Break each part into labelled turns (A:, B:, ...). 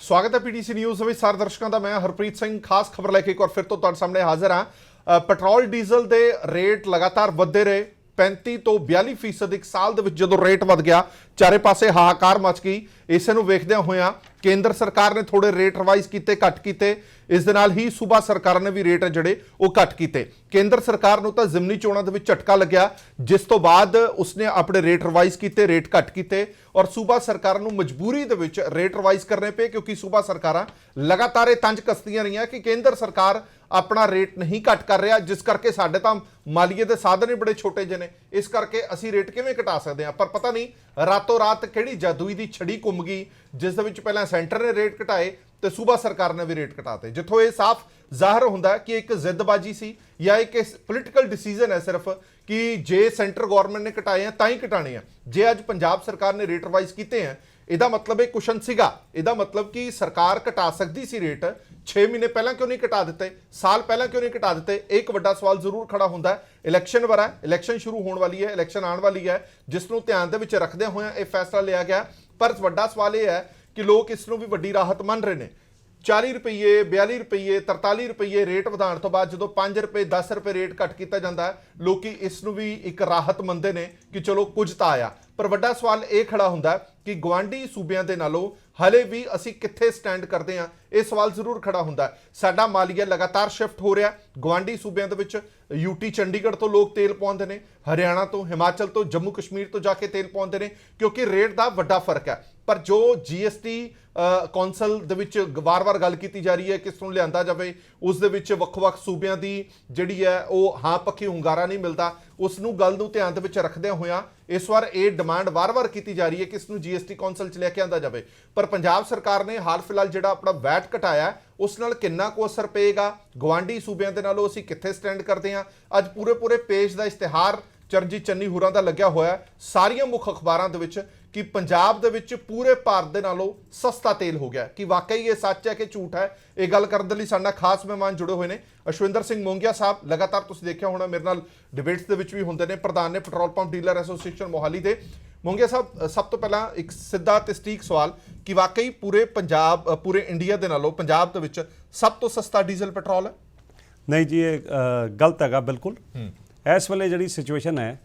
A: स्वागत है PTC news ਵਿੱਚ ਸਾਰੇ ਦਰਸ਼ਕਾਂ ਦਾ। ਮੈਂ ਹਰਪ੍ਰੀਤ ਸਿੰਘ ਖਾਸ ਖਬਰ ਲੈ ਕੇ ਇੱਕ ਵਾਰ ਫਿਰ ਤੋਂ ਤੁਹਾਡੇ ਸਾਹਮਣੇ ਹਾਜ਼ਰ ਹਾਂ। ਪੈਟਰੋਲ ਡੀਜ਼ਲ ਦੇ ਰੇਟ ਲਗਾਤਾਰ ਵਧਦੇ ਰਹੇ 35 ਤੋਂ 42% ਇੱਕ ਸਾਲ ਦੇ ਵਿੱਚ ਜਦੋਂ ਰੇਟ ਵਧ ਗਿਆ ਚਾਰੇ ਪਾਸੇ ਹਾਹਾਕਾਰ ਮਚ ਗਈ। ਇਸੇ ਨੂੰ ਵੇਖਦਿਆਂ ਹੋਇਆਂ ਕੇਂਦਰ ਸਰਕਾਰ ਨੇ ਥੋੜੇ ਰੇਟ ਰਿਵਾਈਜ਼ ਕੀਤੇ, ਘੱਟ ਕੀਤੇ। ਇਸ ਦੇ ਨਾਲ ਹੀ ਸੂਬਾ ਸਰਕਾਰ ਨੇ ਵੀ ਰੇਟ ਜਿਹੜੇ ਉਹ ਘੱਟ ਕੀਤੇ। ਕੇਂਦਰ ਸਰਕਾਰ ਨੂੰ ਤਾਂ ਜ਼ਿਮਨੀ ਚੋਣਾਂ ਦੇ ਵਿੱਚ ਝਟਕਾ ਲੱਗਿਆ, ਜਿਸ ਤੋਂ ਬਾਅਦ ਉਸਨੇ ਆਪਣੇ ਰੇਟ ਰਿਵਾਈਜ਼ ਕੀਤੇ, ਰੇਟ ਘੱਟ ਕੀਤੇ ਔਰ ਸੂਬਾ ਸਰਕਾਰ ਨੂੰ ਮਜਬੂਰੀ ਦੇ ਵਿੱਚ ਰੇਟ ਰਿਵਾਈਜ਼ ਕਰਨੇ ਪਏ, ਕਿਉਂਕਿ ਸੂਬਾ ਸਰਕਾਰਾਂ ਲਗਾਤਾਰ ਇਹ ਤੰਜ ਕੱਸਦੀਆਂ ਰਹੀਆਂ ਕਿ ਕੇਂਦਰ ਸਰਕਾਰ ਆਪਣਾ ਰੇਟ ਨਹੀਂ ਘੱਟ ਕਰ ਰਿਹਾ, ਜਿਸ ਕਰਕੇ ਸਾਡੇ ਤਾਂ ਮਾਲੀਏ ਦੇ ਸਾਧਨ ਹੀ ਬੜੇ ਛੋਟੇ ਜਿਹੇ ਨੇ, ਇਸ ਕਰਕੇ ਅਸੀਂ ਰੇਟ ਕਿਵੇਂ ਘਟਾ ਸਕਦੇ ਹਾਂ। ਪਰ ਪਤਾ ਨਹੀਂ ਰਾਤੋਂ ਰਾਤ ਕਿਹੜੀ ਜਾਦੂਈ ਦੀ ਛੜੀ ਘੁੰਮ ਗਈ, ਜਿਸ ਦੇ ਵਿੱਚ ਪਹਿਲਾਂ ਸੈਂਟਰ ਨੇ ਰੇਟ ਘਟਾਏ ਤੇ ਸੂਬਾ ਸਰਕਾਰ ਨੇ ਵੀ ਰੇਟ ਘਟਾਤੇ, ਜਿੱਥੋਂ ਇਹ ਸਾਫ਼ ਜ਼ਾਹਰ ਹੁੰਦਾ ਕਿ ਇੱਕ ਜ਼ਿੱਦਬਾਜ਼ੀ ਸੀ ਜਾਂ ਇੱਕ ਪੋਲੀਟੀਕਲ ਡਿਸੀਜਨ ਹੈ ਸਿਰਫ ਕਿ ਜੇ ਸੈਂਟਰ ਗਵਰਨਮੈਂਟ ਨੇ ਘਟਾਏ ਆ ਤਾਂ ਹੀ ਘਟਾਣੇ ਆ। ਜੇ ਅੱਜ ਪੰਜਾਬ ਸਰਕਾਰ ਨੇ ਰੇਟ ਰਿਵਾਈਜ਼ ਕੀਤੇ ਆ, ਇਹਦਾ ਮਤਲਬ ਇਹ ਕੁਸ਼ਨ ਸੀਗਾ, ਇਹਦਾ ਮਤਲਬ ਕਿ ਸਰਕਾਰ ਘਟਾ ਸਕਦੀ ਸੀ ਰੇਟ। 6 ਮਹੀਨੇ ਪਹਿਲਾਂ ਕਿਉਂ ਨਹੀਂ ਘਟਾ ਦਿੱਤੇ, ਸਾਲ ਪਹਿਲਾਂ ਕਿਉਂ ਨਹੀਂ ਘਟਾ ਦਿੱਤੇ। ਇੱਕ ਵੱਡਾ ਸਵਾਲ ਜ਼ਰੂਰ ਖੜਾ ਹੁੰਦਾ ਹੈ। ਇਲੈਕਸ਼ਨ ਵਰਾ, ਇਲੈਕਸ਼ਨ ਸ਼ੁਰੂ ਹੋਣ ਵਾਲੀ ਹੈ, ਇਲੈਕਸ਼ਨ ਆਉਣ ਵਾਲੀ ਹੈ, ਜਿਸ ਨੂੰ ਧਿਆਨ ਦੇ ਵਿੱਚ ਰੱਖਦਿਆਂ ਹੋਇਆਂ ਇਹ ਫੈਸਲਾ ਲਿਆ ਗਿਆ। ਪਰ ਵੱਡਾ ਸਵਾਲ ਇਹ ਹੈ ਕਿ ਲੋਕ ਇਸ ਨੂੰ ਵੀ ਵੱਡੀ ਰਾਹਤ ਮੰਨ ਰਹੇ ਨੇ। 40 ਰੁਪਏ, 42 ਰੁਪਏ, 43 ਰੁਪਏ ਰੇਟ ਵਧਾਉਣ ਤੋਂ ਬਾਅਦ ਜਦੋਂ 5 ਰੁਪਏ, 10 ਰੁਪਏ ਰੇਟ ਘੱਟ ਕੀਤਾ ਜਾਂਦਾ ਹੈ, ਲੋਕੀ ਇਸ ਨੂੰ ਵੀ ਇੱਕ ਰਾਹਤ ਮੰਨਦੇ ਨੇ ਕਿ ਚਲੋ ਕੁਝ ਤਾਂ ਆਇਆ। ਪਰ ਵੱਡਾ ਸਵਾਲ ਇਹ ਖੜਾ ਹੁੰਦਾ ਕਿ ਗਵਾਂਢੀ ਸੂਬਿਆਂ ਦੇ ਨਾਲੋਂ ਹਲੇ ਵੀ ਅਸੀਂ ਕਿੱਥੇ ਸਟੈਂਡ ਕਰਦੇ ਹਾਂ, ਇਹ ਸਵਾਲ ਜ਼ਰੂਰ ਖੜਾ ਹੁੰਦਾ। ਸਾਡਾ ਮਾਲੀਆ ਲਗਾਤਾਰ ਸ਼ਿਫਟ ਹੋ ਰਿਹਾ ਗਵਾਂਢੀ ਸੂਬਿਆਂ ਦੇ ਵਿੱਚ। ਯੂਟੀ ਚੰਡੀਗੜ੍ਹ ਤੋਂ ਲੋਕ ਤੇਲ ਪਾਉਂਦੇ ਨੇ, ਹਰਿਆਣਾ ਤੋਂ, ਹਿਮਾਚਲ ਤੋਂ, ਜੰਮੂ ਕਸ਼ਮੀਰ ਤੋਂ ਜਾ ਕੇ ਤੇਲ ਪਾਉਂਦੇ ਨੇ, ਕਿਉਂਕਿ ਰੇਟ ਦਾ ਵੱਡਾ ਫਰਕ ਹੈ। ਪਰ ਜੋ GST ਕੌਂਸਲ ਦੇ ਵਿੱਚ ਵਾਰ-ਵਾਰ ਗੱਲ ਕੀਤੀ ਜਾ ਰਹੀ ਹੈ ਕਿਸ ਨੂੰ ਲਿਆਂਦਾ ਜਾਵੇ, ਉਸ ਦੇ ਵਿੱਚ ਵੱਖ-ਵੱਖ ਸੂਬਿਆਂ ਦੀ ਜਿਹੜੀ ਹੈ ਉਹ ਹਾਂ ਪੱਖੀ ਹੁੰਗਾਰਾ ਨਹੀਂ ਮਿਲਦਾ। ਉਸ ਨੂੰ ਗੱਲ ਨੂੰ ਧਿਆਨ ਦੇ ਵਿੱਚ ਰੱਖਦਿਆਂ ਹੋਇਆਂ ਇਸ ਵਾਰ ਇਹ ਡਿਮਾਂਡ ਵਾਰ-ਵਾਰ ਕੀਤੀ ਜਾ ਰਹੀ ਹੈ ਕਿ ਇਸ ਨੂੰ GST ਕੌਂਸਲ 'ਚ ਲੈ ਕੇ ਆਂਦਾ ਜਾਵੇ। ਪਰ ਪੰਜਾਬ ਸਰਕਾਰ ਨੇ ਹਾਲ ਫਿਲਹਾਲ ਜਿਹੜਾ ਆਪਣਾ ਵੈਟ ਘਟਾਇਆ, ਉਸ ਨਾਲ ਕਿੰਨਾ ਕੁ ਅਸਰ ਪਏਗਾ, ਗਵਾਂਢੀ ਸੂਬਿਆਂ ਦੇ ਨਾਲੋਂ ਅਸੀਂ ਕਿੱਥੇ ਸਟੈਂਡ ਕਰਦੇ ਹਾਂ। ਅੱਜ ਪੂਰੇ ਪੇਜ ਦਾ ਇਸ਼ਤਿਹਾਰ ਚਰਨਜੀਤ ਚੰਨੀ ਹੋਰਾਂ ਦਾ ਲੱਗਿਆ ਹੋਇਆ ਸਾਰੀਆਂ ਮੁੱਖ ਅਖਬਾਰਾਂ ਦੇ ਵਿੱਚ ਕਿ ਪੰਜਾਬ ਦੇ ਵਿੱਚ ਪੂਰੇ ਭਾਰਤ ਦੇ ਨਾਲੋਂ ਸਸਤਾ ਤੇਲ ਹੋ ਗਿਆ। ਕਿ ਵਾਕਈ ਇਹ ਸੱਚ ਹੈ ਕਿ ਝੂਠ ਹੈ, ਇਹ ਗੱਲ ਕਰਨ ਦੇ ਲਈ ਸਾਡੇ ਨਾਲ ਖਾਸ ਮਹਿਮਾਨ ਜੁੜੇ ਹੋਏ ਨੇ। ਅਸ਼ਵਿੰਦਰ ਸਿੰਘ ਮੋਂਗੀਆ ਸਾਹਿਬ, ਲਗਾਤਾਰ ਤੁਸੀਂ ਦੇਖਿਆ ਹੋਣਾ ਮੇਰੇ ਨਾਲ ਡਿਬੇਟਸ ਦੇ ਵਿੱਚ ਵੀ ਹੁੰਦੇ ਨੇ, ਪ੍ਰਧਾਨ ਨੇ petrol pump dealer association Mohali ਦੇ। ਮੋਂਗੀਆ ਸਾਹਿਬ, ਸਭ ਤੋਂ ਪਹਿਲਾਂ ਇੱਕ ਸਿੱਧਾ ਤੇ ਸਟੀਕ ਸਵਾਲ ਕਿ ਵਾਕਈ ਪੂਰੇ ਪੰਜਾਬ, ਪੂਰੇ ਇੰਡੀਆ ਦੇ ਨਾਲੋਂ ਪੰਜਾਬ ਦੇ ਵਿੱਚ ਸਭ ਤੋਂ ਸਸਤਾ ਡੀਜ਼ਲ ਪੈਟਰੋਲ ਹੈ? ਨਹੀਂ
B: ਜੀ, ਇਹ ਗਲਤ ਹੈਗਾ ਬਿਲਕੁਲ। ਇਸ ਵੇਲੇ ਜਿਹੜੀ ਸਿਚੁਏਸ਼ਨ ਹੈ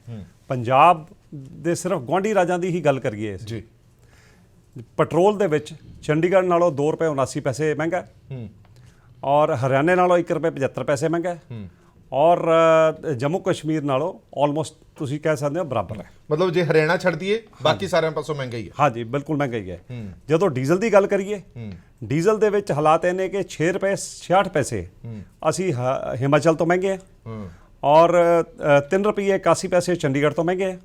B: ਪੰਜਾਬ ਦੇ ਸਿਰਫ ਗੁਆਂਢੀ ਰਾਜਾਂ ਦੀ ਹੀ ਗੱਲ ਕਰੀਏ ਜੀ, ਪੈਟਰੋਲ ਦੇ ਵਿੱਚ ਚੰਡੀਗੜ੍ਹ ਨਾਲੋਂ 2 ਰੁਪਏ 79 ਪੈਸੇ ਮਹਿੰਗਾ, ਔਰ ਹਰਿਆਣੇ ਨਾਲੋਂ 1 ਰੁਪਏ 75 ਪੈਸੇ ਮਹਿੰਗਾ, ਔਰ ਜੰਮੂ ਕਸ਼ਮੀਰ ਨਾਲੋਂ ਆਲਮੋਸਟ ਤੁਸੀਂ ਕਹਿ ਸਕਦੇ ਹੋ ਬਰਾਬਰ ਹੈ।
A: ਮਤਲਬ ਜੇ ਹਰਿਆਣਾ ਛੱਡ ਦਈਏ ਬਾਕੀ ਸਾਰਿਆਂ ਪਾਸੋਂ ਮਹਿੰਗਾ ਹੀ ਹੈ।
B: ਹਾਂ ਜੀ, ਬਿਲਕੁਲ ਮਹਿੰਗਾ ਹੀ ਹੈ। ਜਦੋਂ ਡੀਜ਼ਲ ਦੀ ਗੱਲ ਕਰੀਏ, ਡੀਜ਼ਲ ਦੇ ਵਿੱਚ ਹਾਲਾਤ ਇਹ ਨੇ ਕਿ 6 ਰੁਪਏ 66 ਪੈਸੇ ਅਸੀਂ ਹਿਮਾਚਲ ਤੋਂ ਮਹਿੰਗੇ ਆ, ਔਰ 3 ਰੁਪਏ 81 ਪੈਸੇ ਚੰਡੀਗੜ੍ਹ ਤੋਂ ਮਹਿੰਗੇ ਆ,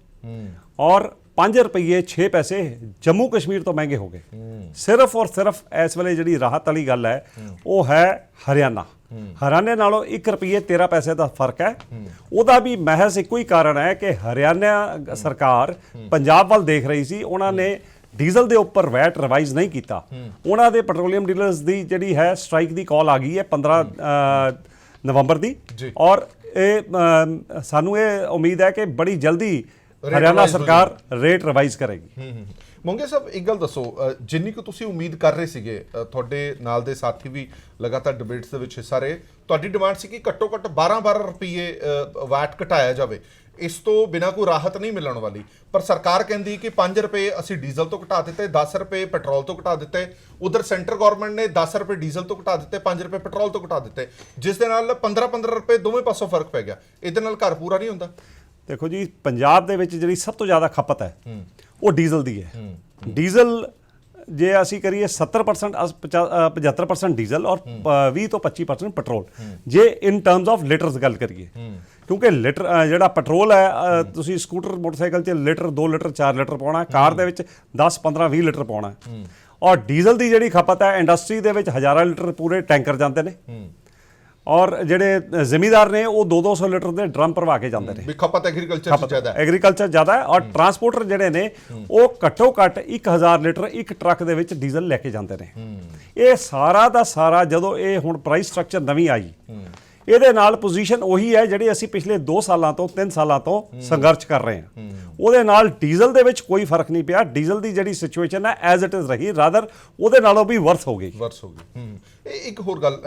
B: ਔਰ 5 ਰੁਪਏ 6 ਪੈਸੇ ਜੰਮੂ ਕਸ਼ਮੀਰ ਤੋਂ ਮਹਿੰਗੇ ਹੋ ਗਏ। ਸਿਰਫ ਔਰ ਸਿਰਫ ਇਸ ਵੇਲੇ ਜਿਹੜੀ ਰਾਹਤ ਵਾਲੀ ਗੱਲ ਹੈ ਉਹ ਹੈ ਹਰਿਆਣਾ। ਹਰਿਆਣੇ ਨਾਲੋਂ 1 ਰੁਪਏ 13 ਪੈਸੇ ਦਾ ਫਰਕ ਹੈ। ਉਹਦਾ ਵੀ ਮਹਿਜ਼ ਇੱਕੋ ਹੀ ਕਾਰਨ ਹੈ ਕਿ ਹਰਿਆਣਾ ਸਰਕਾਰ ਪੰਜਾਬ ਵੱਲ ਦੇਖ ਰਹੀ ਸੀ, ਉਹਨਾਂ ਨੇ ਡੀਜ਼ਲ ਦੇ ਉੱਪਰ ਵੈਟ ਰਿਵਾਈਜ਼ ਨਹੀਂ ਕੀਤਾ। ਉਹਨਾਂ ਦੇ ਪੈਟਰੋਲੀਅਮ ਡੀਲਰਸ ਦੀ ਜਿਹੜੀ ਹੈ ਸਟ੍ਰਾਈਕ ਦੀ ਕਾਲ ਆ ਗਈ ਹੈ 15 ਨਵੰਬਰ ਦੀ, ਔਰ ਇਹ ਸਾਨੂੰ ਇਹ ਉਮੀਦ ਹੈ ਕਿ ਬੜੀ ਜਲਦੀ ਹਰਿਆਣਾ ਸਰਕਾਰ ਰੇਟ ਰਿਵਾਈਜ਼ ਕਰੇਗੀ।
A: ਮੋਂਗੇ ਸਾਹਿਬ, ਇੱਕ ਗੱਲ ਦੱਸੋ, ਜਿੰਨੀ ਕੁ ਤੁਸੀਂ ਉਮੀਦ ਕਰ ਰਹੇ ਸੀਗੇ, ਤੁਹਾਡੇ ਨਾਲ ਦੇ ਸਾਥੀ ਵੀ ਲਗਾਤਾਰ ਡਿਬੇਟਸ ਦੇ ਵਿੱਚ ਹਿੱਸਾ ਰਹੇ, ਤੁਹਾਡੀ ਡਿਮਾਂਡ ਸੀ ਕਿ ਘੱਟੋ ਘੱਟ 12 ਰੁਪਏ ਵੈਟ ਘਟਾਇਆ ਜਾਵੇ, ਇਸ ਤੋਂ ਬਿਨਾਂ ਕੋਈ ਰਾਹਤ ਨਹੀਂ ਮਿਲਣ ਵਾਲੀ। ਪਰ ਸਰਕਾਰ ਕਹਿੰਦੀ ਕਿ 5 ਰੁਪਏ ਅਸੀਂ ਡੀਜ਼ਲ ਤੋਂ ਘਟਾ ਦਿੱਤੇ, 10 ਰੁਪਏ ਪੈਟਰੋਲ ਤੋਂ ਘਟਾ ਦਿੱਤੇ। ਉਧਰ ਸੈਂਟਰ ਗਵਰਨਮੈਂਟ ਨੇ 10 ਰੁਪਏ ਡੀਜ਼ਲ ਤੋਂ ਘਟਾ ਦਿੱਤੇ, 5 ਰੁਪਏ ਪੈਟਰੋਲ ਤੋਂ ਘਟਾ ਦਿੱਤੇ, ਜਿਸ ਦੇ ਨਾਲ 15 ਰੁਪਏ ਦੋਵੇਂ ਪਾਸੋਂ ਫਰਕ ਪੈ ਗਿਆ। ਇਹਦੇ ਨਾਲ ਘਰ ਪੂਰਾ ਨਹੀਂ ਹੁੰਦਾ।
B: ਦੇਖੋ ਜੀ, ਪੰਜਾਬ ਦੇ ਵਿੱਚ ਜਿਹੜੀ ਸਭ ਤੋਂ ਜ਼ਿਆਦਾ ਖਪਤ ਹੈ ਉਹ ਡੀਜ਼ਲ ਦੀ ਹੈ। ਡੀਜ਼ਲ ਜੇ ਅਸੀਂ ਕਰੀਏ 70% 75% ਡੀਜ਼ਲ ਔਰ 20 ਤੋਂ 25% ਪੈਟਰੋਲ, ਜੇ ਇਨ ਟਰਮਸ ਆਫ ਲੀਟਰਸ ਗੱਲ ਕਰੀਏ, ਕਿਉਂਕਿ ਲੀਟਰ ਜਿਹੜਾ ਪੈਟਰੋਲ ਹੈ ਤੁਸੀਂ ਸਕੂਟਰ ਮੋਟਰਸਾਈਕਲ 'ਚ ਲੀਟਰ 2 ਲੀਟਰ 4 ਲੀਟਰ ਪਾਉਣਾ, ਕਾਰ ਦੇ ਵਿੱਚ 10 15 20 ਲੀਟਰ ਪਾਉਣਾ, ਔਰ ਡੀਜ਼ਲ ਦੀ ਜਿਹੜੀ ਖਪਤ ਹੈ ਇੰਡਸਟਰੀ ਦੇ ਵਿੱਚ ਹਜ਼ਾਰਾਂ ਲੀਟਰ ਪੂਰੇ ਟੈਂਕਰ ਜਾਂਦੇ ਨੇ, ਔਰ ਜਿਹੜੇ ਜ਼ਿਮੀਦਾਰ ਨੇ ਉਹ 200 ਲੀਟਰ ਦੇ ਡਰਮ ਭਰਵਾ ਕੇ ਜਾਂਦੇ ਨੇ।
A: ਖਪਤ ਐਗਰੀਕਲਚਰ ਜ਼ਿਆਦਾ ਹੈ, ਔਰ ਟਰਾਂਸਪੋਰਟਰ ਜਿਹੜੇ ਨੇ ਉਹ ਘੱਟੋ ਘੱਟ 1000 ਲੀਟਰ ਇੱਕ ਟਰੱਕ ਦੇ ਵਿੱਚ ਡੀਜ਼ਲ ਲੈ ਕੇ ਜਾਂਦੇ ਨੇ। ਇਹ ਸਾਰਾ ਦਾ ਸਾਰਾ ਜਦੋਂ ਇਹ ਹੁਣ ਪ੍ਰਾਈਸ ਸਟਰਕਚਰ ਨਵੀਂ ਆਈ,
B: ਇਹਦੇ ਨਾਲ ਪੋਜੀਸ਼ਨ ਉਹੀ ਹੈ ਜਿਹੜੀ ਅਸੀਂ ਪਿਛਲੇ 2 ਸਾਲਾਂ ਤੋਂ 3 ਸਾਲਾਂ ਤੋਂ ਸੰਘਰਸ਼ ਕਰ ਰਹੇ ਹਾਂ। ਉਹਦੇ ਨਾਲ ਡੀਜ਼ਲ ਦੇ ਵਿੱਚ ਕੋਈ ਫਰਕ ਨਹੀਂ ਪਿਆ। ਡੀਜ਼ਲ ਦੀ ਜਿਹੜੀ ਸਿਚੁਏਸ਼ਨ ਹੈ ਐਜ਼ ਇਟ ਇਜ਼ ਰਹੀ, ਰਾਦਰ ਉਹਦੇ ਨਾਲੋਂ ਵੀ ਵਰਸ ਹੋ ਗਈ।
A: ਇੱਕ ਹੋਰ ਗੱਲ,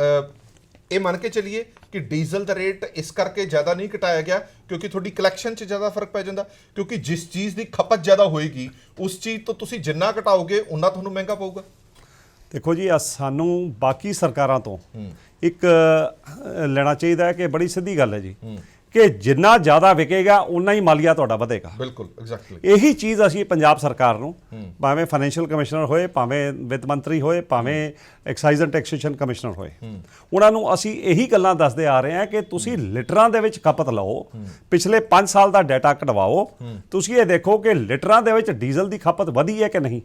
A: ਇਹ ਮੰਨ ਕੇ ਚੱਲੀਏ ਕਿ ਡੀਜ਼ਲ ਦਾ ਰੇਟ ਇਸ ਕਰਕੇ ਜ਼ਿਆਦਾ ਨਹੀਂ ਘਟਾਇਆ ਗਿਆ ਕਿਉਂਕਿ ਤੁਹਾਡੀ ਕਲੈਕਸ਼ਨ 'ਚ ਜ਼ਿਆਦਾ ਫਰਕ ਪੈ ਜਾਂਦਾ, ਕਿਉਂਕਿ ਜਿਸ ਚੀਜ਼ ਦੀ ਖਪਤ ਜ਼ਿਆਦਾ ਹੋਏਗੀ ਉਸ ਚੀਜ਼ ਤੋਂ ਤੁਸੀਂ ਜਿੰਨਾ ਘਟਾਓਗੇ ਉਨਾ ਤੁਹਾਨੂੰ ਮਹਿੰਗਾ ਪਊਗਾ।
B: ਦੇਖੋ ਜੀ, ਸਾਨੂੰ ਬਾਕੀ ਸਰਕਾਰਾਂ ਤੋਂ ਇੱਕ ਲੈਣਾ ਚਾਹੀਦਾ ਹੈ ਕਿ ਬੜੀ ਸਿੱਧੀ ਗੱਲ ਹੈ ਜੀ ਕਿ ਜਿੰਨਾ ਜ਼ਿਆਦਾ ਵਿਕੇਗਾ ਉਨਾ ਹੀ ਮਾਲੀਆ ਤੁਹਾਡਾ ਵਧੇਗਾ।
A: ਬਿਲਕੁਲ, ਐਗਜ਼ੈਕਟਲੀ
B: ਇਹੀ ਚੀਜ਼ ਅਸੀਂ ਪੰਜਾਬ ਸਰਕਾਰ ਨੂੰ, ਭਾਵੇਂ ਫਾਈਨੈਂਸ਼ੀਅਲ ਕਮਿਸ਼ਨਰ ਹੋਏ, ਭਾਵੇਂ ਵਿੱਤ ਮੰਤਰੀ ਹੋਏ, ਭਾਵੇਂ ਐਕਸਾਈਜ਼ ਐਂਡ ਟੈਕਸੇਸ਼ਨ ਕਮਿਸ਼ਨਰ ਹੋਏ, ਉਹਨਾਂ ਨੂੰ ਅਸੀਂ ਇਹੀ ਗੱਲਾਂ ਦੱਸਦੇ ਆ ਰਹੇ ਹਾਂ ਕਿ ਤੁਸੀਂ ਲੀਟਰਾਂ ਦੇ ਵਿੱਚ ਖਪਤ ਲਓ, ਪਿਛਲੇ 5 ਸਾਲ ਦਾ ਡਾਟਾ ਕਢਵਾਓ, ਤੁਸੀਂ ਇਹ ਦੇਖੋ ਕਿ ਲੀਟਰਾਂ ਦੇ ਵਿੱਚ ਡੀਜ਼ਲ ਦੀ ਖਪਤ ਵਧੀ ਹੈ ਕਿ ਨਹੀਂ।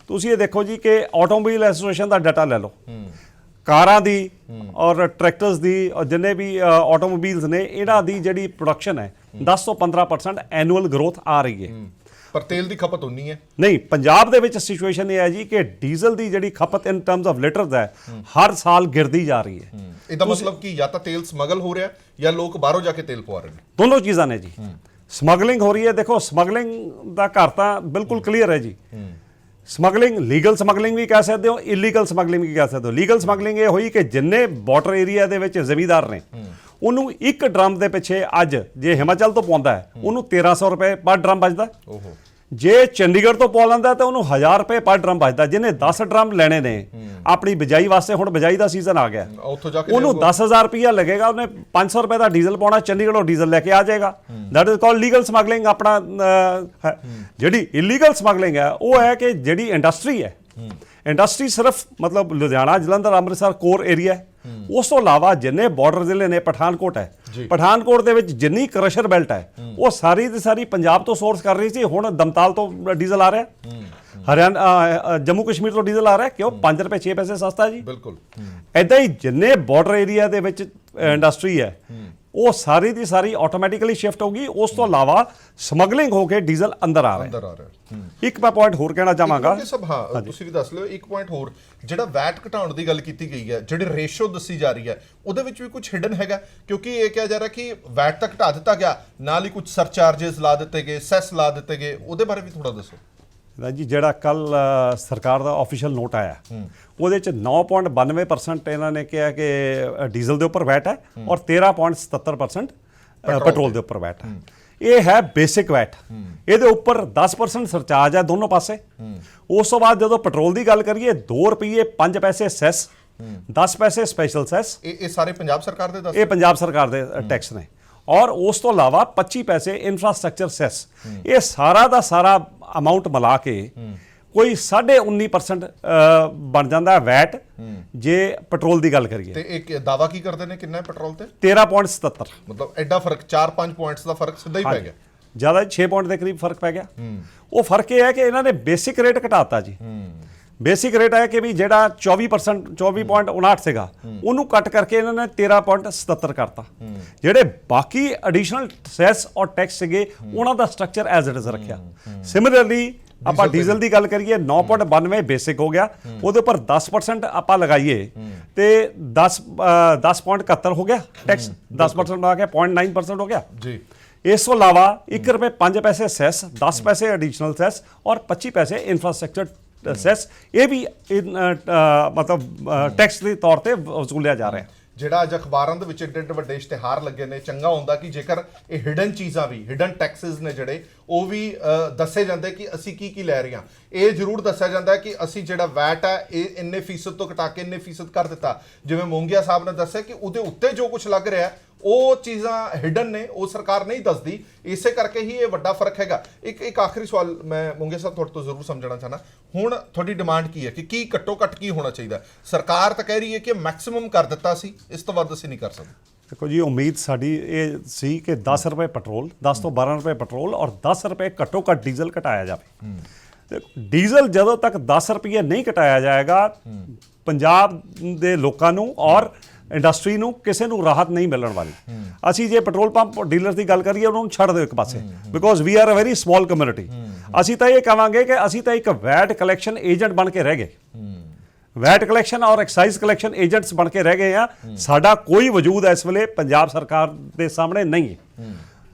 B: ਤੁਸੀਂ ਇਹ ਦੇਖੋ ਜੀ ਕਿ ਆਟੋਮੋਬਾਈਲ ਐਸੋਸੀਏਸ਼ਨ ਦਾ ਡਾਟਾ ਲੈ ਲਓ, ਕਾਰਾਂ ਦੀ ਔਰ ਟਰੈਕਟਰਸ ਦੀ ਔਰ ਜਿੰਨੇ ਵੀ ਆਟੋਮੋਬਾਈਲਸ ਨੇ, ਇਹਨਾਂ ਦੀ ਜਿਹੜੀ ਪ੍ਰੋਡਕਸ਼ਨ ਹੈ 10 ਤੋਂ 15% ਐਨੂਅਲ ਗਰੋਥ ਆ ਰਹੀ ਹੈ,
A: ਪਰ ਤੇਲ ਦੀ ਖਪਤ ਉਨੀ ਹੈ
B: ਨਹੀਂ। ਪੰਜਾਬ ਦੇ ਵਿੱਚ ਸਿਚੁਏਸ਼ਨ ਇਹ ਹੈ ਜੀ ਕਿ ਡੀਜ਼ਲ ਦੀ ਜਿਹੜੀ ਖਪਤ ਇਨ ਟਰਮਸ ਆਫ ਲੀਟਰਸ ਹੈ ਹਰ ਸਾਲ ਗਿਰਦੀ ਜਾ ਰਹੀ ਹੈ।
A: ਇਹਦਾ ਮਤਲਬ ਕਿ ਜਾਂ ਤਾਂ ਤੇਲ ਸਮਗਲ ਹੋ ਰਿਹਾ ਜਾਂ ਲੋਕ ਬਾਹਰੋਂ ਜਾ ਕੇ ਤੇਲ ਪਵਾ ਰਹੇ ਨੇ।
B: ਦੋਨੋਂ ਚੀਜ਼ਾਂ ਨੇ ਜੀ। ਸਮਗਲਿੰਗ ਹੋ ਰਹੀ ਹੈ। ਦੇਖੋ, ਸਮਗਲਿੰਗ ਦਾ ਘਰ ਤਾਂ ਬਿਲਕੁਲ ਕਲੀਅਰ ਹੈ ਜੀ। ਸਮਗਲਿੰਗ, ਲੀਗਲ ਸਮਗਲਿੰਗ ਵੀ ਕਹਿ ਸਕਦੇ ਹੋ, ਇਲੀਗਲ ਸਮਗਲਿੰਗ ਵੀ ਕਹਿ ਸਕਦੇ ਹੋ। ਲੀਗਲ ਸਮਗਲਿੰਗ ਇਹ ਹੋਈ ਕਿ ਜਿੰਨੇ ਬਾਰਡਰ ਏਰੀਆ ਦੇ ਵਿੱਚ ਜ਼ਮੀਂਦਾਰ ਨੇ, ਉਹਨੂੰ ਇੱਕ ਡਰਮ ਦੇ ਪਿੱਛੇ ਅੱਜ ਜੇ ਹਿਮਾਚਲ ਤੋਂ ਪਾਉਂਦਾ ਹੈ ਉਹਨੂੰ 1300 ਰੁਪਏ ਪਰ ਡਰਮ ਬਚਦਾ।
A: ਓਹੋ।
B: ਜੇ ਚੰਡੀਗੜ੍ਹ ਤੋਂ ਪਾ ਲੈਂਦਾ ਤਾਂ ਉਹਨੂੰ 1000 ਰੁਪਏ ਪਰ ਡਰਮ ਬਚਦਾ। ਜਿਹਨੇ 10 ਡਰਮ ਲੈਣੇ ਨੇ ਆਪਣੀ ਬਿਜਾਈ ਵਾਸਤੇ, ਹੁਣ ਬਿਜਾਈ ਦਾ ਸੀਜ਼ਨ ਆ ਗਿਆ,
A: ਉੱਥੋਂ ਜਾ ਕੇ
B: ਉਹਨੂੰ 10,000 ਰੁਪਇਆ ਲੱਗੇਗਾ, ਉਹਨੇ 500 ਰੁਪਏ ਦਾ ਡੀਜ਼ਲ ਪਾਉਣਾ, ਚੰਡੀਗੜ੍ਹੋਂ ਡੀਜ਼ਲ ਲੈ ਕੇ ਆ ਜਾਏਗਾ। That is called legal smuggling. ਆਪਣਾ ਜਿਹੜੀ ਇਲੀਗਲ ਸਮਗਲਿੰਗ ਹੈ ਉਹ ਹੈ ਕਿ ਜਿਹੜੀ ਇੰਡਸਟਰੀ ਹੈ, ਇੰਡਸਟਰੀ ਸਿਰਫ ਮਤਲਬ ਲੁਧਿਆਣਾ, ਜਲੰਧਰ, ਅੰਮ੍ਰਿਤਸਰ ਕੋਰ ਏਰੀਆ ਹੈ। ਉਸ ਤੋਂ ਇਲਾਵਾ ਜਿੰਨੇ ਬਾਰਡਰ ਜ਼ਿਲ੍ਹੇ ਨੇ, ਪਠਾਨਕੋਟ ਹੈ, ਪਠਾਨਕੋਟ ਦੇ ਵਿੱਚ ਜਿੰਨੀ ਕ੍ਰਸ਼ਰ ਬੈਲਟ ਹੈ ਉਹ ਸਾਰੀ ਦੀ ਸਾਰੀ ਪੰਜਾਬ ਤੋਂ ਸੋਰਸ ਕਰ ਰਹੀ ਸੀ। ਹੁਣ ਦਮਤਾਲ ਤੋਂ ਡੀਜ਼ਲ ਆ ਰਿਹਾ, ਹਰਿਆਣਾ, ਜੰਮੂ ਕਸ਼ਮੀਰ ਤੋਂ ਡੀਜ਼ਲ ਆ ਰਿਹਾ। ਕਿਉਂ? 5 ਰੁਪਏ 6 ਪੈਸੇ ਸਸਤਾ ਜੀ।
A: ਬਿਲਕੁਲ।
B: ਐਦਾਂ ਹੀ ਜਿੰਨੇ ਬਾਰਡਰ ਏਰੀਆ ਦੇ ਵਿੱਚ ਇੰਡਸਟਰੀ ਹੈ ਉਹ ਸਾਰੀ ਦੀ ਸਾਰੀ ਆਟੋਮੈਟਿਕਲੀ ਸ਼ਿਫਟ ਹੋਗੀ। ਉਸ ਤੋਂ ਇਲਾਵਾ ਸਮਗਲਿੰਗ ਹੋ ਕੇ ਡੀਜ਼ਲ ਅੰਦਰ ਆ ਰਿਹਾ। ਇੱਕ ਮੈਂ ਪੁਆਇੰਟ ਹੋਰ ਕਹਿਣਾ ਚਾਹਾਂਗਾ।
A: ਹਾਂ, ਤੁਸੀਂ ਵੀ ਦੱਸ ਲਿਓ। ਇੱਕ ਪੁਆਇੰਟ ਹੋਰ, ਜਿਹੜਾ ਵੈਟ ਘਟਾਉਣ ਦੀ ਗੱਲ ਕੀਤੀ ਗਈ ਹੈ, ਜਿਹੜੀ ਰੇਸ਼ੋ ਦੱਸੀ ਜਾ ਰਹੀ ਹੈ, ਉਹਦੇ ਵਿੱਚ ਵੀ ਕੁਝ ਹਿਡਨ ਹੈਗਾ, ਕਿਉਂਕਿ ਇਹ ਕਿਹਾ ਜਾ ਰਿਹਾ ਕਿ ਵੈਟ ਤਾਂ ਘਟਾ ਦਿੱਤਾ ਗਿਆ, ਨਾਲ ਹੀ ਕੁਝ ਸਰਚਾਰजेस ਲਾ ਦਿੱਤੇ ਗਏ, ਸੈਸ ਲਾ ਦਿੱਤੇ ਗਏ, ਉਹਦੇ ਬਾਰੇ ਵੀ ਥੋੜਾ ਦੱਸੋ
B: ਜੀ। ਜਿਹੜਾ ਕੱਲ ਸਰਕਾਰ ਦਾ ਆਫੀਸ਼ੀਅਲ ਨੋਟ ਆਇਆ ਉਹਦੇ ਚ 9.92% ਇਹਨਾਂ ਨੇ ਕਿਹਾ ਕਿ ਡੀਜ਼ਲ ਦੇ ਉੱਪਰ ਵੈਟ ਹੈ ਔਰ 13.77% ਪੈਟਰੋਲ ਦੇ ਉੱਪਰ ਵੈਟ ਹੈ। ਇਹ ਹੈ ਬੇਸਿਕ ਵੈਟ। ਇਹਦੇ ਉੱਪਰ 10% ਸਰਚਾਰਜ ਹੈ ਦੋਨੋਂ ਪਾਸੇ। ਉਸ ਤੋਂ ਬਾਅਦ ਜਦੋਂ ਪੈਟਰੋਲ ਦੀ ਗੱਲ ਕਰੀਏ, 2 ਰੁਪਏ 5 ਪੈਸੇ ਸੈਸ, 10 ਪੈਸੇ ਸਪੈਸ਼ਲ ਸੈਸ।
A: ਇਹ ਸਾਰੇ ਪੰਜਾਬ ਸਰਕਾਰ ਦੇ
B: ਇਹ ਪੰਜਾਬ ਸਰਕਾਰ ਦੇ ਟੈਕਸ ਨੇ। ਔਰ ਉਸ ਤੋਂ ਇਲਾਵਾ 25 ਪੈਸੇ ਇਨਫਰਾਸਟ੍ਰਕਚਰ ਸੈਸ। ਇਹ ਸਾਰਾ ਦਾ ਸਾਰਾ ਅਮਾਉਂਟ ਮਿਲਾ ਕੇ ਕੋਈ 19.5% ਬਣ ਜਾਂਦਾ ਹੈ ਵੈਟ ਜੇ ਪੈਟਰੋਲ ਦੀ ਗੱਲ ਕਰੀਏ।
A: ਤੇ ਇੱਕ ਦਾਵਾ ਕੀ ਕਰਦੇ ਨੇ ਕਿੰਨਾ ਹੈ ਪੈਟਰੋਲ ਤੇ?
B: 13.77।
A: ਮਤਲਬ ਐਡਾ ਫਰਕ 4-5 ਪੁਆਇੰਟਸ ਦਾ ਫਰਕ ਸਿੱਧਾ ਹੀ ਪੈ ਗਿਆ।
B: ਜ਼ਿਆਦਾ 6 ਪੁਆਇੰਟ ਦੇ ਕਰੀਬ ਫਰਕ ਪੈ ਗਿਆ। ਉਹ ਫਰਕ ਇਹ ਹੈ ਕਿ ਇਹਨਾਂ ਨੇ ਬੇਸਿਕ ਰੇਟ ਘਟਾਤਾ ਜੀ। ਬੇਸਿਕ ਰੇਟ ਹੈ ਕਿ ਵੀ ਜਿਹੜਾ 24% 24.59 ਸੀਗਾ ਉਹਨੂੰ ਕੱਟ ਕਰਕੇ ਇਹਨਾਂ ਨੇ 13.77 ਕਰਤਾ। ਜਿਹੜੇ ਬਾਕੀ ਐਡੀਸ਼ਨਲ ਸੈਸ ਔਰ ਟੈਕਸ ਸੀਗੇ ਉਹਨਾਂ ਦਾ ਸਟਰਕਚਰ ਐਜ਼ ਇਟ ਇਜ਼ ਰੱਖਿਆ। ਸਿਮਿਲਰਲੀ ਆਪਾਂ ਡੀਜ਼ਲ ਦੀ ਗੱਲ ਕਰੀਏ, 9.92 ਬੇਸਿਕ ਹੋ ਗਿਆ, ਉਹਦੇ ਉੱਪਰ 10% ਆਪਾਂ ਲਗਾਈਏ ਤੇ 10.71 ਹੋ ਗਿਆ ਟੈਕਸ। 10% ਆ ਗਿਆ 0.9% ਹੋ ਗਿਆ ਜੀ। ਇਸ ਤੋਂ ਇਲਾਵਾ 1 ਰੁਪਏ 5 ਪੈਸੇ ਸੈਸ, 10 ਪੈਸੇ ਐਡੀਸ਼ਨਲ ਸੈਸ ਔਰ 25 ਪੈਸੇ ਇਨਫਰਾਸਟ੍ਰਕਚਰ ਸੈਸ, ਇਹ ਵੀ ਮਤਲਬ ਟੈਕਸ ਦੇ ਤੌਰ ਤੇ ਵਸੂਲਿਆ ਜਾ ਰਿਹਾ।
A: ਜਿਹੜਾ ਅੱਜ ਅਖਬਾਰਾਂ ਦੇ ਵਿੱਚ ਏਡੇ ਵੱਡੇ ਇਸ਼ਤਿਹਾਰ ਲੱਗੇ ਨੇ, ਚੰਗਾ ਹੁੰਦਾ ਕਿ ਜੇਕਰ ਇਹ ਹਿਡਨ ਚੀਜ਼ਾਂ ਵੀ, ਹਿਡਨ ਟੈਕਸਿਸ ਨੇ ਜਿਹੜੇ, ਉਹ ਵੀ ਦੱਸੇ ਜਾਂਦੇ ਕਿ ਅਸੀਂ ਕੀ ਕੀ ਲੈ ਰਹੇ ਹਾਂ। ਇਹ ਜ਼ਰੂਰ ਦੱਸਿਆ ਜਾਂਦਾ ਕਿ ਅਸੀਂ ਜਿਹੜਾ ਵੈਟ ਹੈ ਇਹ ਇੰਨੇ ਫੀਸਦ ਤੋਂ ਘਟਾ ਕੇ ਇੰਨੇ ਫੀਸਦ ਕਰ ਦਿੱਤਾ। ਜਿਵੇਂ ਮੋਂਗੀਆ ਸਾਹਿਬ ਨੇ ਦੱਸਿਆ ਕਿ ਉਹਦੇ ਉੱਤੇ ਜੋ ਕੁਝ ਲੱਗ ਰਿਹਾ ਉਹ ਚੀਜ਼ਾਂ ਹਿਡਨ ਨੇ, ਉਹ ਸਰਕਾਰ ਨਹੀਂ ਦੱਸਦੀ। ਇਸੇ ਕਰਕੇ ਹੀ ਇਹ ਵੱਡਾ ਫਰਕ ਹੈਗਾ। ਇੱਕ ਆਖਰੀ ਸਵਾਲ ਮੈਂ ਮੋਂਗੀਆ ਸਾਹਿਬ ਤੁਹਾਡੇ ਤੋਂ ਜ਼ਰੂਰ ਸਮਝਣਾ ਚਾਹਨਾ, ਹੁਣ ਤੁਹਾਡੀ ਡਿਮਾਂਡ ਕੀ ਹੈ ਕਿ ਕੀ ਘੱਟੋ ਘੱਟ ਕੀ ਹੋਣਾ ਚਾਹੀਦਾ? ਸਰਕਾਰ ਤਾਂ ਕਹਿ ਰਹੀ ਹੈ ਕਿ ਮੈਕਸਿਮਮ ਕਰ ਦਿੱਤਾ ਸੀ, ਇਸ ਤੋਂ ਵੱਧ ਅਸੀਂ ਨਹੀਂ ਕਰ ਸਕਦੇ।
B: ਦੇਖੋ ਜੀ, ਉਮੀਦ ਸਾਡੀ ਇਹ ਸੀ ਕਿ 10 ਰੁਪਏ ਪੈਟਰੋਲ, 10 ਤੋਂ 12 ਰੁਪਏ ਪੈਟਰੋਲ ਔਰ 10 ਰੁਪਏ ਘੱਟੋ ਘੱਟ ਡੀਜ਼ਲ ਘਟਾਇਆ ਜਾਵੇ। ਡੀਜ਼ਲ ਜਦੋਂ ਤੱਕ 10 ਰੁਪਏ ਨਹੀਂ ਘਟਾਇਆ ਜਾਏਗਾ, ਪੰਜਾਬ ਦੇ ਲੋਕਾਂ ਨੂੰ ਔਰ ਇੰਡਸਟਰੀ ਨੂੰ ਕਿਸੇ ਨੂੰ ਰਾਹਤ ਨਹੀਂ ਮਿਲਣ ਵਾਲੀ। ਅਸੀਂ ਜੇ ਪੈਟਰੋਲ ਪੰਪ ਡੀਲਰ ਦੀ ਗੱਲ ਕਰੀਏ, ਉਹਨਾਂ ਨੂੰ ਛੱਡ ਦਿਓ ਇੱਕ ਪਾਸੇ, because we are a very small community. ਅਸੀਂ ਤਾਂ ਇਹ ਕਹਾਂਗੇ ਕਿ ਅਸੀਂ ਤਾਂ ਇੱਕ ਵੈਟ ਕਲੈਕਸ਼ਨ ਏਜੰਟ ਬਣ ਕੇ ਰਹਿ ਗਏ। ਵੈਟ ਕਲੈਕਸ਼ਨ ਔਰ ਐਕਸਾਈਜ਼ ਕਲੈਕਸ਼ਨ ਏਜੰਟਸ ਬਣ ਕੇ ਰਹਿ ਗਏ ਆ। ਸਾਡਾ ਕੋਈ ਵਜੂਦ ਇਸ ਵੇਲੇ ਪੰਜਾਬ ਸਰਕਾਰ ਦੇ ਸਾਹਮਣੇ ਨਹੀਂ ਹੈ।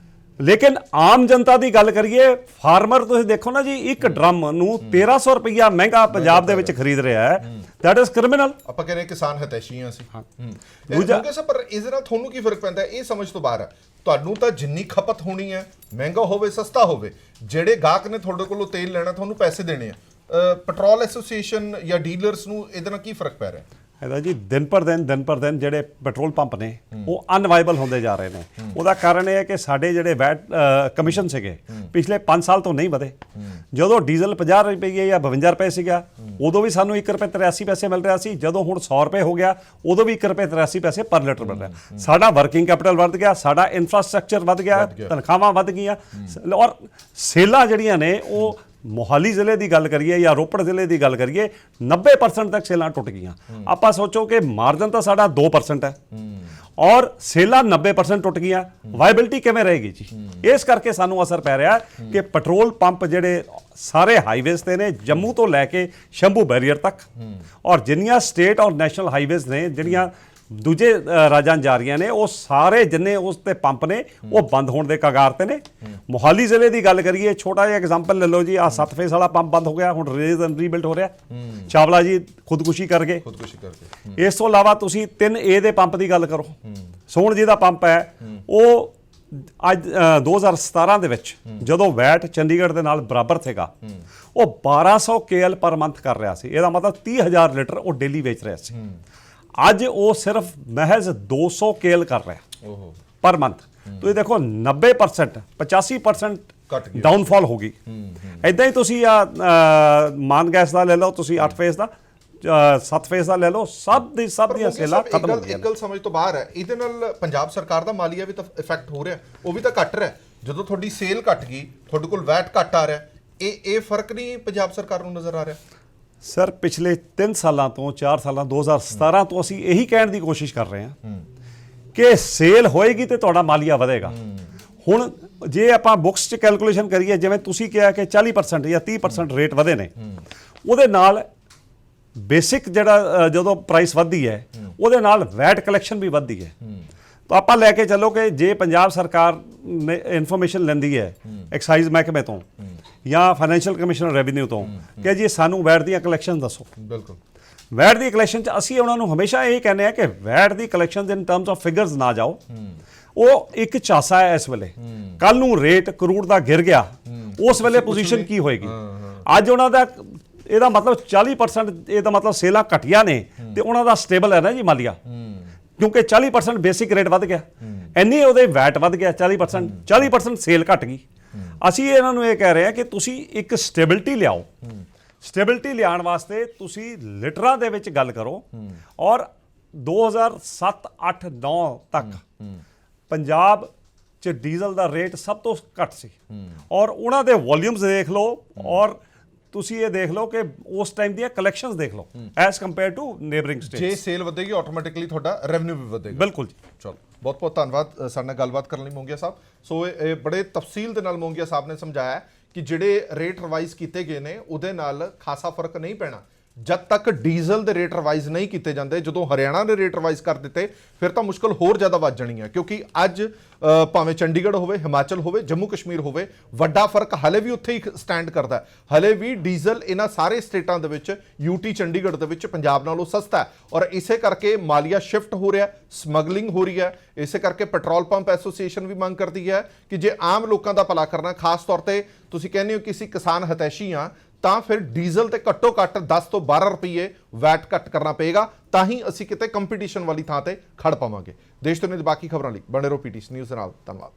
B: ਲੇਕਿਨ ਆਮ ਜਨਤਾ ਦੀ ਗੱਲ ਕਰੀਏ, ਫਾਰਮਰ ਤੁਸੀਂ ਦੇਖੋ ਨਾ ਜੀ, ਇੱਕ ਡਰਮ ਨੂੰ 1300 ਰੁਪਈਆ ਮਹਿੰਗਾ ਪੰਜਾਬ ਦੇ ਵਿੱਚ ਖਰੀਦ ਰਿਹਾ ਹੈ। That is criminal.
A: ਆਪਾਂ ਕਹਿੰਦੇ ਕਿਸਾਨ ਹਤੈਸ਼ੀਆਂ ਸੀ। ਦੂਜਾ ਸਰ, ਪਰ ਇਸ ਦੇ ਨਾਲ ਤੁਹਾਨੂੰ ਕੀ ਫਰਕ ਪੈਂਦਾ ਇਹ ਸਮਝ ਤੋਂ ਬਾਹਰ ਹੈ। ਤੁਹਾਨੂੰ ਤਾਂ ਜਿੰਨੀ ਖਪਤ ਹੋਣੀ ਹੈ, ਮਹਿੰਗਾ ਹੋਵੇ ਸਸਤਾ ਹੋਵੇ, ਜਿਹੜੇ ਗਾਹਕ ਨੇ ਤੁਹਾਡੇ ਕੋਲੋਂ ਤੇਲ ਲੈਣਾ ਤੁਹਾਨੂੰ ਪੈਸੇ ਦੇਣੇ ਆ। ਪੈਟਰੋਲ ਐਸੋਸੀਏਸ਼ਨ ਜਾਂ ਡੀਲਰਸ ਨੂੰ ਇਹਦੇ ਨਾਲ ਕੀ ਫਰਕ ਪੈ ਰਿਹਾ?
B: ਇਹਦਾ ਜੀ ਦਿਨ ਪਰ ਦਿਨ ਜਿਹੜੇ ਪੈਟਰੋਲ ਪੰਪ ਨੇ ਉਹ ਅਨਵਾਈਬਲ ਹੁੰਦੇ ਜਾ ਰਹੇ ਨੇ। ਉਹਦਾ ਕਾਰਨ ਇਹ ਹੈ ਕਿ ਸਾਡੇ ਜਿਹੜੇ ਵੈਟ ਕਮਿਸ਼ਨ ਸੀਗੇ ਪਿਛਲੇ 5 ਸਾਲ ਤੋਂ ਨਹੀਂ ਵਧੇ। ਜਦੋਂ ਡੀਜ਼ਲ 50 ਰੁਪਏ ਜਾਂ 52 ਰੁਪਏ ਸੀਗਾ ਉਦੋਂ ਵੀ ਸਾਨੂੰ 1 ਰੁਪਏ 83 ਪੈਸੇ ਮਿਲ ਰਿਹਾ ਸੀ। ਜਦੋਂ ਹੁਣ 100 ਰੁਪਏ ਹੋ ਗਿਆ ਉਦੋਂ ਵੀ 1 ਰੁਪਏ 83 ਪੈਸੇ ਪਰ ਲੀਟਰ ਮਿਲ ਰਿਹਾ। ਸਾਡਾ ਵਰਕਿੰਗ ਕੈਪੀਟਲ ਵੱਧ ਗਿਆ, ਸਾਡਾ ਇਨਫਰਾਸਟ੍ਰਕਚਰ ਵੱਧ ਗਿਆ, ਤਨਖਾਹਾਂ ਵੱਧ ਗਈਆਂ ਔਰ ਸੇਲਾਂ ਜਿਹੜੀਆਂ ਨੇ ਉਹ ਮੋਹਾਲੀ ਜ਼ਿਲ੍ਹੇ ਦੀ ਗੱਲ ਕਰੀਏ ਜਾਂ ਰੋਪੜ ਜ਼ਿਲ੍ਹੇ ਦੀ ਗੱਲ ਕਰੀਏ 90% ਤੱਕ ਸੇਲਾਂ ਟੁੱਟ ਗਈਆਂ। ਆਪਾਂ ਸੋਚੋ ਕਿ ਮਾਰਜਨ ਤਾਂ ਸਾਡਾ 2% ਹੈ ਔਰ ਸੇਲਾਂ 90% ਟੁੱਟ ਗਈਆਂ, ਵਾਇਬਿਲਿਟੀ ਕਿਵੇਂ ਰਹੇਗੀ ਜੀ? ਇਸ ਕਰਕੇ ਸਾਨੂੰ ਅਸਰ ਪੈ ਰਿਹਾ ਕਿ ਪੈਟਰੋਲ ਪੰਪ ਜਿਹੜੇ ਸਾਰੇ ਹਾਈਵੇਜ਼ ਤੇ ਨੇ, ਜੰਮੂ ਤੋਂ ਲੈ ਕੇ ਸ਼ੰਭੂ ਬੈਰੀਅਰ ਤੱਕ ਔਰ ਜਿੰਨੀਆਂ ਸਟੇਟ ਔਰ ਨੈਸ਼ਨਲ ਹਾਈਵੇਜ਼ ਨੇ ਜਿਹੜੀਆਂ ਦੂਜੇ ਰਾਜਾਂ ਜਾ ਰਹੀਆਂ ਨੇ, ਉਹ ਸਾਰੇ ਜਿੰਨੇ ਉਸ ਤੇ ਪੰਪ ਨੇ ਉਹ ਬੰਦ ਹੋਣ ਦੇ ਕਗਾਰ ਤੇ ਨੇ। ਮੋਹਾਲੀ ਜ਼ਿਲ੍ਹੇ ਦੀ ਗੱਲ ਕਰੀਏ, ਛੋਟਾ ਜਿਹਾ ਐਗਜ਼ਾਮਪਲ ਲੈ ਲਓ ਜੀ, ਆਹ 7 ਫੇਸ ਵਾਲਾ ਪੰਪ ਬੰਦ ਹੋ ਗਿਆ, ਹੁਣ ਰੇਜ਼ ਐਂਡ ਰੀਬਿਲਡ ਹੋ ਰਿਹਾ। ਚਾਵਲਾ ਜੀ ਖੁਦਕੁਸ਼ੀ ਕਰ ਗਏ। ਇਸ ਤੋਂ ਇਲਾਵਾ ਤੁਸੀਂ 3A ਦੇ ਪੰਪ ਦੀ ਗੱਲ ਕਰੋ, ਸੋਹਣ ਜੀ ਦਾ ਪੰਪ ਹੈ, ਉਹ ਅੱਜ 2017 ਦੇ ਵਿੱਚ ਜਦੋਂ ਵੈਟ ਚੰਡੀਗੜ੍ਹ ਦੇ ਨਾਲ ਬਰਾਬਰ ਸੀਗਾ, ਉਹ 1200 KL ਪਰ ਮੰਥ ਕਰ ਰਿਹਾ ਸੀ। ਇਹਦਾ ਮਤਲਬ 30,000 ਲੀਟਰ ਉਹ ਡੇਲੀ ਵੇਚ ਰਿਹਾ ਸੀ। ਅੱਜ ਉਹ ਸਿਰਫ ਮਹਿਜ਼ 200 KL ਕਰ ਰਿਹਾ ਪਰ ਮੰਥ। ਤੁਸੀਂ ਦੇਖੋ 90% 85% ਡਾਊਨਫਾਲ ਹੋ ਗਈ। ਇਦਾਂ ਹੀ ਤੁਸੀਂ ਮਾਨ ਗੈਸ ਦਾ ਲੈ ਲਓ, ਤੁਸੀਂ 8 ਫੇਸ ਦਾ 7 ਫੇਸ ਦਾ ਲੈ ਲਓ, ਸਭ ਦੀਆਂ ਸੇਲਾਂ ਖਤਮ ਹੋ ਗਈਆਂ।
A: ਇੱਕ ਗੱਲ ਸਮਝ ਤੋਂ ਬਾਹਰ ਹੈ, ਇਹਦੇ ਨਾਲ ਪੰਜਾਬ ਸਰਕਾਰ ਦਾ ਮਾਲੀਆ ਵੀ ਤਾਂ ਇਫੈਕਟ ਹੋ ਰਿਹਾ, ਉਹ ਵੀ ਤਾਂ ਘਟ ਰਿਹਾ। ਜਦੋਂ ਤੁਹਾਡੀ ਸੇਲ ਘਟ ਗਈ, ਤੁਹਾਡੇ ਕੋਲ ਵੈਟ ਘਟ ਆ ਰਿਹਾ, ਇਹ ਫਰਕ ਨਹੀਂ ਪੰਜਾਬ ਸਰਕਾਰ ਨੂੰ ਨਜ਼ਰ ਆ ਰਿਹਾ?
B: ਸਰ ਪਿਛਲੇ 3 ਸਾਲਾਂ ਤੋਂ 4 ਸਾਲਾਂ 2017 ਤੋਂ ਅਸੀਂ ਇਹੀ ਕਹਿਣ ਦੀ ਕੋਸ਼ਿਸ਼ ਕਰ ਰਹੇ ਹਾਂ ਕਿ ਸੇਲ ਹੋਏਗੀ ਤੇ ਤੁਹਾਡਾ ਮਾਲੀਆ ਵਧੇਗਾ। ਹੁਣ ਜੇ ਆਪਾਂ ਬੁੱਕਸ 'ਚ ਕੈਲਕੂਲੇਸ਼ਨ ਕਰੀਏ, ਜਿਵੇਂ ਤੁਸੀਂ ਕਿਹਾ ਕਿ 40% ਜਾਂ 30% ਰੇਟ ਵਧੇ ਨੇ, ਉਹਦੇ ਨਾਲ ਬੇਸਿਕ ਜਿਹੜਾ ਜਦੋਂ ਪ੍ਰਾਈਸ ਵੱਧਦੀ ਹੈ ਉਹਦੇ ਨਾਲ ਵੈਟ ਕਲੈਕਸ਼ਨ ਵੀ ਵੱਧਦੀ ਹੈ। ਤਾਂ ਆਪਾਂ ਲੈ ਕੇ ਚੱਲੋ ਕਿ ਜੇ ਪੰਜਾਬ ਸਰਕਾਰ ਨੇ ਇਨਫੋਰਮੇਸ਼ਨ ਲੈਂਦੀ ਹੈ ਐਕਸਾਈਜ਼ ਮਹਿਕਮੇ ਤੋਂ ਜਾਂ ਫਾਈਨੈਂਸ਼ੀਅਲ ਕਮਿਸ਼ਨਰ ਰੈਵਨਿਊ ਤੋਂ ਕਿ ਜੀ ਸਾਨੂੰ ਵੈਟ ਦੀਆਂ ਕਲੈਕਸ਼ਨ ਦੱਸੋ।
A: ਬਿਲਕੁਲ।
B: ਵੈਟ ਦੀ ਕਲੈਕਸ਼ਨ 'ਚ ਅਸੀਂ ਉਹਨਾਂ ਨੂੰ ਹਮੇਸ਼ਾ ਇਹ ਕਹਿੰਦੇ ਆ ਕਿ VAT the collection in terms of figures ਨਾ ਜਾਓ। ਉਹ ਇੱਕ ਝਾਂਸਾ ਹੈ ਇਸ ਵੇਲੇ। ਕੱਲ ਨੂੰ ਰੇਟ ਕਰੋੜ ਦਾ ਗਿਰ ਗਿਆ, ਉਸ ਵੇਲੇ ਪੋਜੀਸ਼ਨ ਕੀ ਹੋਏਗੀ? ਅੱਜ ਉਹਨਾਂ ਦਾ ਇਹਦਾ ਮਤਲਬ 40% ਇਹਦਾ ਮਤਲਬ ਸੇਲਾਂ ਘਟੀਆਂ ਨੇ ਤੇ ਉਹਨਾਂ ਦਾ ਸਟੇਬਲ ਹੈ ਨਾ ਜੀ ਮਾਲੀਆ, ਕਿਉਂਕਿ 40% ਬੇਸਿਕ ਰੇਟ ਵੱਧ ਗਿਆ, ਇੰਨੀ ਉਹਦੇ ਵੈਟ ਵੱਧ ਗਿਆ 40% ਸੇਲ ਘਟ ਗਈ। ਅਸੀਂ ਇਹਨਾਂ ਨੂੰ ਇਹ ਕਹਿ ਰਹੇ ਹਾਂ ਕਿ ਤੁਸੀਂ ਇੱਕ ਸਟੇਬਿਲਿਟੀ ਲਿਆਓ। ਸਟੇਬਿਲਿਟੀ ਲਿਆਉਣ ਵਾਸਤੇ ਤੁਸੀਂ ਲੀਟਰਾਂ ਦੇ ਵਿੱਚ ਗੱਲ ਕਰੋ ਔਰ 2007, 8, 9 ਤੱਕ ਪੰਜਾਬ 'ਚ ਡੀਜ਼ਲ ਦਾ ਰੇਟ ਸਭ ਤੋਂ ਘੱਟ ਸੀ ਔਰ ਉਹਨਾਂ ਦੇ ਵੋਲਿਊਮਸ ਦੇਖ ਲਓ ਔਰ ਤੁਸੀਂ ਇਹ ਦੇਖ ਲਓ ਕਿ ਉਸ ਟਾਈਮ ਦੀਆਂ ਕਲੈਕਸ਼ਨਸ ਦੇਖ ਲਓ as compare to neighbouring states.
A: ਜੇ ਸੇਲ ਵਧੇਗੀ ਆਟੋਮੈਟਿਕਲੀ ਤੁਹਾਡਾ ਰੈਵਨਿਊ ਵੀ ਵਧੇਗਾ।
B: ਬਿਲਕੁਲ ਜੀ।
A: ਚਲੋ ਬਹੁਤ ਬਹੁਤ ਧੰਨਵਾਦ ਸਾਡੇ ਨਾਲ ਗੱਲਬਾਤ ਕਰਨ ਲਈ ਮੋਂਗੀਆ ਸਾਹਿਬ। ਸੋ ਇਹ ਬੜੇ ਤਫਸੀਲ ਦੇ ਨਾਲ ਮੋਂਗੀਆ ਸਾਹਿਬ ਨੇ ਸਮਝਾਇਆ ਕਿ ਜਿਹੜੇ ਰੇਟ ਰਿਵਾਈਜ਼ ਕੀਤੇ ਗਏ ਨੇ ਉਹਦੇ ਨਾਲ ਖਾਸਾ ਫਰਕ ਨਹੀਂ ਪੈਣਾ ਜਦ ਤੱਕ ਡੀਜ਼ਲ ਦੇ ਰੇਟ ਰਿਵਾਈਜ਼ ਨਹੀਂ ਕੀਤੇ ਜਾਂਦੇ। ਜਦੋਂ ਹਰਿਆਣਾ ਨੇ ਰੇਟ ਰਿਵਾਈਜ਼ ਕਰ ਦਿੱਤੇ ਫਿਰ ਤਾਂ ਮੁਸ਼ਕਲ ਹੋਰ ਜ਼ਿਆਦਾ ਵੱਧ ਜਾਣੀ ਹੈ, ਕਿਉਂਕਿ ਅੱਜ ਭਾਵੇਂ ਚੰਡੀਗੜ੍ਹ ਹੋਵੇ, ਹਿਮਾਚਲ ਹੋਵੇ, ਜੰਮੂ ਕਸ਼ਮੀਰ ਹੋਵੇ, ਵੱਡਾ ਫਰਕ ਹਲੇ ਵੀ ਉੱਥੇ ਹੀ ਸਟੈਂਡ ਕਰਦਾ। ਹਲੇ ਵੀ ਡੀਜ਼ਲ ਇਹਨਾਂ ਸਾਰੇ ਸਟੇਟਾਂ ਦੇ ਵਿੱਚ ਯੂਟੀ ਚੰਡੀਗੜ੍ਹ ਦੇ ਵਿੱਚ ਪੰਜਾਬ ਨਾਲੋਂ ਸਸਤਾ ਹੈ ਔਰ ਇਸੇ ਕਰਕੇ ਮਾਲੀਆ ਸ਼ਿਫਟ ਹੋ ਰਿਹਾ, ਸਮਗਲਿੰਗ ਹੋ ਰਹੀ ਹੈ। ਇਸੇ ਕਰਕੇ ਪੈਟਰੋਲ ਪੰਪ ਐਸੋਸੀਏਸ਼ਨ ਵੀ ਮੰਗ ਕਰਦੀ ਹੈ ਕਿ ਜੇ ਆਮ ਲੋਕਾਂ ਦਾ ਭਲਾ ਕਰਨਾ, ਖਾਸ ਤੌਰ ਤੇ ਤੁਸੀਂ ਕਹਿੰਦੇ ਹੋ ਕਿ ਅਸੀਂ ਕਿਸਾਨ ਹਤੈਸ਼ੀ ਹਾਂ, ਤਾਂ ਫਿਰ ਡੀਜ਼ਲ ਤੇ ਘੱਟੋ ਘੱਟ 10 ਤੋਂ 12 ਰੁਪਏ ਵੈਟ ਕੱਟ ਕਰਨਾ ਪਏਗਾ, ਤਾਂ ਹੀ ਅਸੀਂ ਕਿਤੇ ਕੰਪੀਟੀਸ਼ਨ ਵਾਲੀ ਥਾਂ ਤੇ ਖੜ ਪਾਵਾਂਗੇ। ਦੇਸ਼ ਦੁਨੀਆ ਦੀ ਬਾਕੀ ਖਬਰਾਂ ਲਈ ਬਣੇ ਰਹੋ ਪੀਟੀਸੀ ਨਿਊਜ਼ ਦੇ ਨਾਲ। ਧੰਨਵਾਦ।